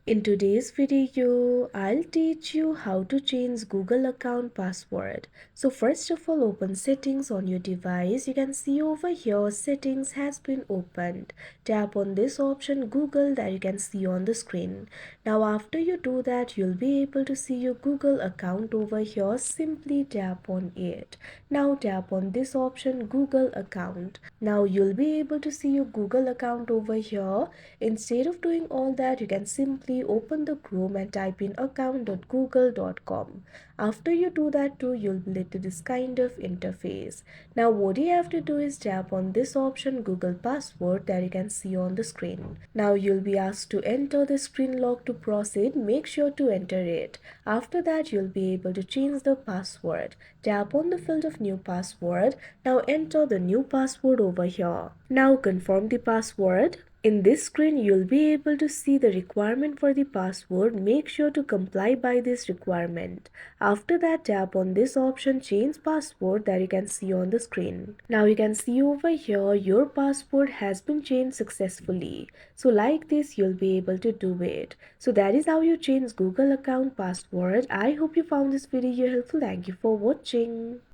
In today's video, I'll teach you how to change Google account password. So first of all, open settings on your device. You can see over here settings has been opened. Tap on this option Google that you can see on the screen. Now after you do that, you'll be able to see your Google account over here. Simply tap on it. Now tap on this option Google account. Now you'll be able to see your Google account over here. Instead of doing all that, you can simply open the Chrome and type in account.google.com. After you do that too, you'll be led to this kind of interface. Now what you have to do is tap on this option Google password that you can see on the screen. Now you'll be asked to enter the screen lock. To proceed, make sure to enter it. After that, you'll be able to change the password. Tap on the field of new password. Now enter the new password over here. Now confirm the password. In this screen, you'll be able to see the requirement for the password. Make sure to comply by this requirement. After that, tap on this option change password that you can see on the screen. Now you can see over here your password has been changed successfully. So like this, you'll be able to do it. So that is how you change Google account password. I hope you found this video helpful. Thank you for watching.